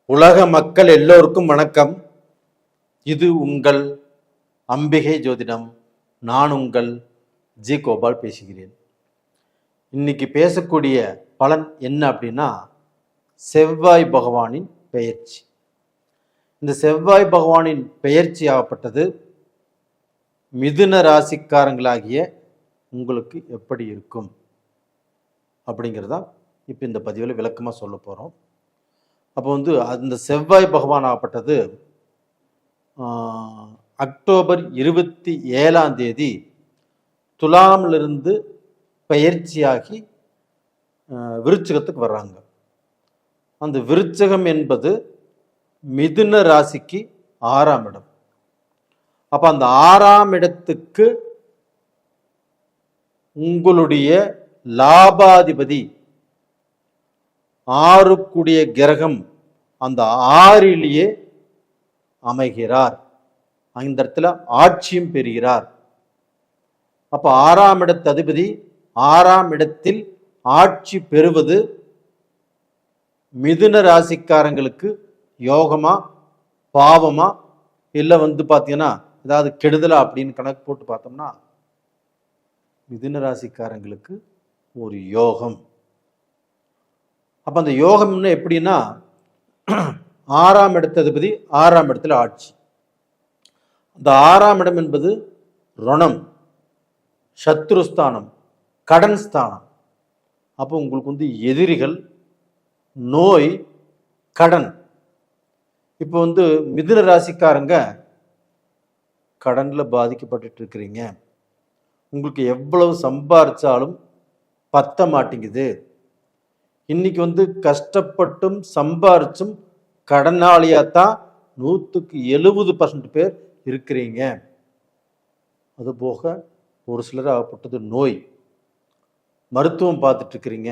உலக மக்கள் எல்லோருக்கும் வணக்கம். இது உங்கள் அம்பிகை ஜோதிடம். நான் உங்கள் ஜி கோபால் பேசுகிறேன். இன்னைக்கு பேசக்கூடிய பலன் என்ன அப்படின்னா, செவ்வாய் பகவானின் பெயர்ச்சி. இந்த செவ்வாய் பகவானின் பெயர்ச்சி ஆகப்பட்டது மிதுன ராசிக்காரங்களாகிய உங்களுக்கு எப்படி இருக்கும் அப்படிங்கிறதா இப்போ இந்த பதிவில் விளக்கமாக சொல்ல போகிறோம். அப்போ அந்த செவ்வாய் பகவான் ஆகப்பட்டது அக்டோபர் 27 துலாமிலிருந்து பெயர்ச்சியாகி விருச்சிகத்துக்கு வர்றாங்க. அந்த விருச்சிகம் என்பது மிதுன ராசிக்கு 6ஆம் இடம். அப்போ அந்த 6ஆம் இடத்துக்கு உங்களுடைய லாபாதிபதி 6 கிரகம் அந்த 6லேயே அமைகிறார். அந்த இடத்துல ஆட்சியும் பெறுகிறார். அப்போ 6ஆம் இடத்து அதிபதி 6ஆம் இடத்தில் ஆட்சி பெறுவது மிதுன ராசிக்காரங்களுக்கு யோகமா பாவமா இல்லை பார்த்தீங்கன்னா ஏதாவது கெடுதலா அப்படின்னு கணக்கு போட்டு பார்த்தோம்னா மிதுன ராசிக்காரங்களுக்கு ஒரு யோகம். அப்போ அந்த யோகம்னு எப்படின்னா, 6ஆம் இடத்து அதிபதி 6ஆம் இடத்துல ஆட்சி. அந்த 6ஆம் இடம் என்பது ரணம், சத்ருஸ்தானம், கடன் ஸ்தானம். அப்போ உங்களுக்கு எதிரிகள், நோய், கடன். இப்போ மிதுன ராசிக்காரங்க கடன்ல பாதிக்கப்பட்டு இருக்கிறீங்க. உங்களுக்கு எவ்வளவு சம்பாரிச்சாலும் பத்த மாட்டேங்குது. இன்னைக்கு கஷ்டப்பட்டும் சம்பாரிச்சும் கடனாளியாத்தான் 170% பேர் இருக்கிறீங்க. அதுபோக ஒரு சிலர் ஆகப்பட்டது நோய், மருத்துவம் பார்த்துட்டு இருக்கிறீங்க.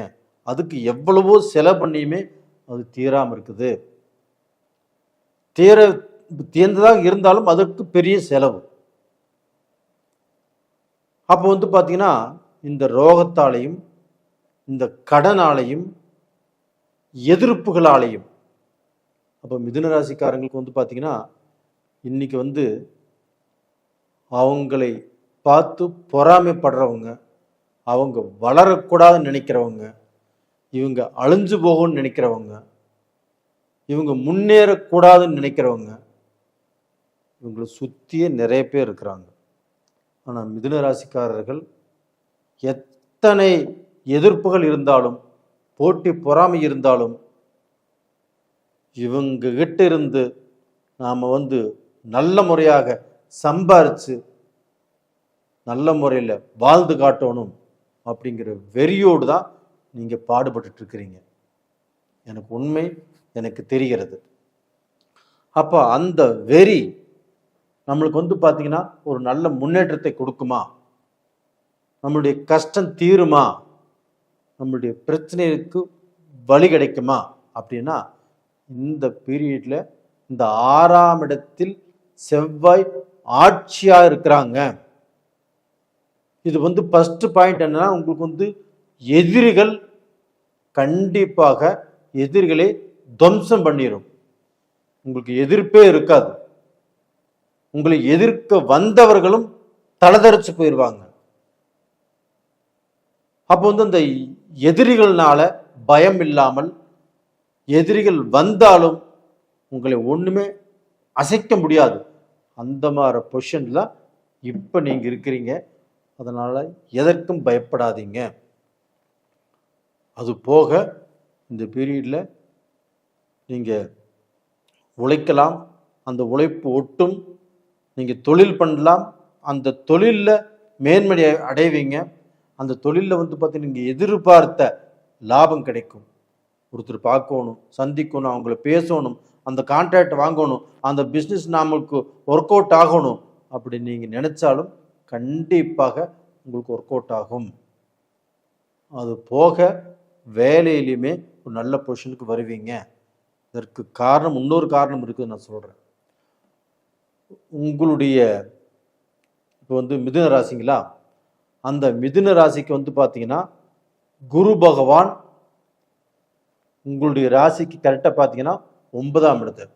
அதுக்கு எவ்வளவோ செலவு பண்ணியுமே அது தீராமல் இருக்குது. தீர்ந்ததாக இருந்தாலும் அதற்கு பெரிய செலவு. அப்போ பார்த்தீங்கன்னா இந்த ரோகத்தாலையும் இந்த கடனாலையும் எதிர்ப்புகளாலையும் அப்போ மிதுன ராசிக்காரங்களுக்கு பார்த்தீங்கன்னா இன்னைக்கு அவங்களை பார்த்து பொறாமைப்படுறவங்க, அவங்க வளரக்கூடாதுன்னு நினைக்கிறவங்க, இவங்க அழிஞ்சு போகும்னு நினைக்கிறவங்க, இவங்க முன்னேறக்கூடாதுன்னு நினைக்கிறவங்க, இவங்களை சுற்றியே நிறைய பேர் இருக்கிறாங்க. ஆனால் மிதுன ராசிக்காரர்கள் எத்தனை எதிர்ப்புகள் இருந்தாலும் போட்டி பொறாமை இருந்தாலும் இவங்க கிட்ட இருந்து நாம் நல்ல முறையாக சம்பாரித்து நல்ல முறையில் வாழ்ந்து காட்டணும் அப்படிங்கிற வெறியோடு தான் நீங்கள் பாடுபட்டு இருக்கிறீங்க. எனக்கு உண்மை எனக்கு தெரிகிறது. அப்போ அந்த வெறி நம்மளுக்கு பார்த்தீங்கன்னா ஒரு நல்ல முன்னேற்றத்தை கொடுக்குமா, நம்மளுடைய கஷ்டம் தீருமா, நம்மளுடைய பிரச்சனைக்கு வழி கிடைக்குமா அப்படின்னா இந்த பீரியட்ல இந்த 6ஆம் இடத்தில் செவ்வாய் ஆட்சியா இருக்கிறாங்க. இது ஃபர்ஸ்ட் பாயிண்ட் என்னன்னா, உங்களுக்கு எதிரிகள் கண்டிப்பாக எதிரிகளை துவம்சம் பண்ணிடும். உங்களுக்கு எதிர்ப்பே இருக்காது. உங்களை எதிர்க்க வந்தவர்களும் தலதரிச்சு போயிடுவாங்க. அப்போ அந்த எதிரிகள்னால பயம் இல்லாமல், எதிரிகள் வந்தாலும் உங்களை ஒண்ணுமே அசைக்க முடியாது. அந்த மாதிரி பொசிஷன்ல இப்ப நீங்க இருக்கிறீங்க. அதனால எதற்கும் பயப்படாதீங்க. அது போக இந்த பீரியட்ல நீங்க உழைக்கலாம். அந்த உழைப்பு ஒட்டும். நீங்க தொழில் பண்ணலாம். அந்த தொழில்ல மேன்மை அடைவீங்க. அந்த தொழிலில் பார்த்தீங்கன்னா நீங்கள் எதிர்பார்த்த லாபம் கிடைக்கும். ஒருத்தர் பார்க்கணும், சந்திக்கணும், அவங்கள பேசணும், அந்த கான்ட்ராக்ட் வாங்கணும், அந்த பிஸ்னஸ் நமக்கு ஒர்க் அவுட் ஆகணும் அப்படி நீங்கள் நினச்சாலும் கண்டிப்பாக உங்களுக்கு ஒர்க் அவுட் ஆகும். அது போக வேலையிலையுமே ஒரு நல்ல பொசிஷனுக்கு வருவீங்க. இதற்கு காரணம் இன்னொரு காரணம் இருக்குதுன்னு நான் சொல்கிறேன். உங்களுடைய இப்போ மிதுன ராசிங்களா, அந்த மிதுன ராசிக்கு பார்த்தீங்கன்னா குரு பகவான் உங்களுடைய ராசிக்கு கரெக்டாக பார்த்தீங்கன்னா 9ஆம் இடத்தை,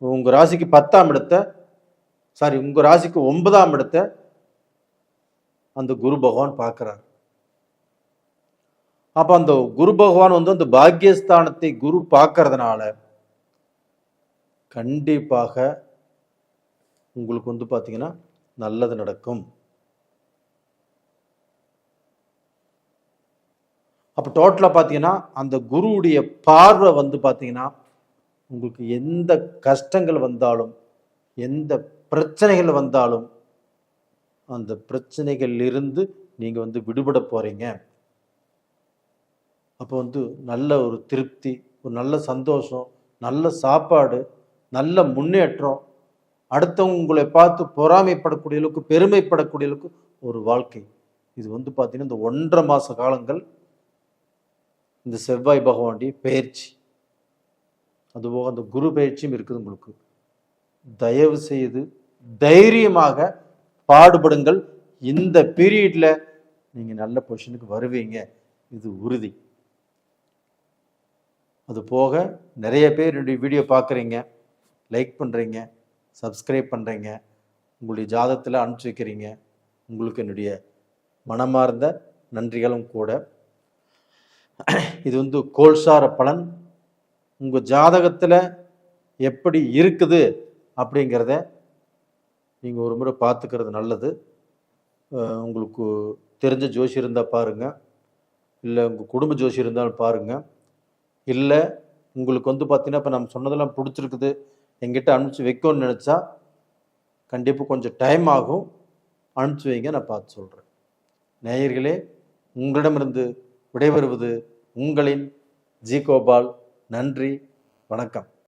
உங்கள் ராசிக்கு 10ஆம் இடத்தை, உங்கள் ராசிக்கு 9ஆம் இடத்தை அந்த குரு பகவான் பார்க்குறார். அப்போ அந்த குரு பகவான் வந்து அந்த பாக்கியஸ்தானத்தை குரு பார்க்கறதுனால கண்டிப்பாக உங்களுக்கு வந்து பார்த்தீங்கன்னா நல்லது நடக்கும். அப்போ டோட்டலாக பார்த்தீங்கன்னா அந்த குருவுடைய பார்வை வந்து பார்த்தீங்கன்னா உங்களுக்கு எந்த கஷ்டங்கள் வந்தாலும், எந்த பிரச்சனைகள் வந்தாலும் அந்த பிரச்சனைகளிலிருந்து நீங்கள் வந்து விடுபட போகிறீங்க. அப்போ வந்து நல்ல ஒரு திருப்தி, ஒரு நல்ல சந்தோஷம், நல்ல சாப்பாடு, நல்ல முன்னேற்றம், அடுத்தவங்க உங்களை பார்த்து பொறாமைப்படக்கூடிய அளவுக்கு, பெருமைப்படக்கூடிய அளவுக்கு ஒரு வாழ்க்கை. இது வந்து பார்த்தீங்கன்னா இந்த 1.5 மாத காலங்கள் இந்த செவ்வாய் பகவானுடைய பயிற்சி, அதுபோக அந்த குரு பயிற்சியும் இருக்குது உங்களுக்கு. தயவு செய்து தைரியமாக பாடுபடுங்கள். இந்த பீரியடில் நீங்கள் நல்ல பொசிஷனுக்கு வருவீங்க, இது உறுதி. அது போக நிறைய பேர் என்னுடைய வீடியோ பார்க்குறீங்க, லைக் பண்ணுறீங்க, சப்ஸ்கிரைப் பண்ணுறீங்க, உங்களுடைய ஜாதகத்தில் அனுப்பிச்சி வைக்கிறீங்க. உங்களுக்கு என்னுடைய மனமார்ந்த நன்றிகளும் கூட. இது வந்து கோல்சார பலன். உங்கள் ஜாதகத்தில் எப்படி இருக்குது அப்படிங்கிறத நீங்கள் ஒரு முறை பார்த்துக்கிறது நல்லது. உங்களுக்கு தெரிஞ்ச ஜோசி இருந்தால் பாருங்கள், இல்லை உங்கள் குடும்ப ஜோசி இருந்தாலும் பாருங்கள். இல்லை உங்களுக்கு வந்து பார்த்தீங்கன்னா இப்போ நம்ம சொன்னதெல்லாம் பிடிச்சிருக்குது, எங்கிட்ட அனுப்பிச்சி வைக்கணும்னு நினச்சா கண்டிப்பாக கொஞ்சம் டைம் ஆகும், அனுப்பிச்சி வைங்க, நான் பார்த்து சொல்கிறேன். நேயர்களே, உங்களிடமிருந்து விடைபெறுவது உங்களின் ஜி கோபால். நன்றி, வணக்கம்.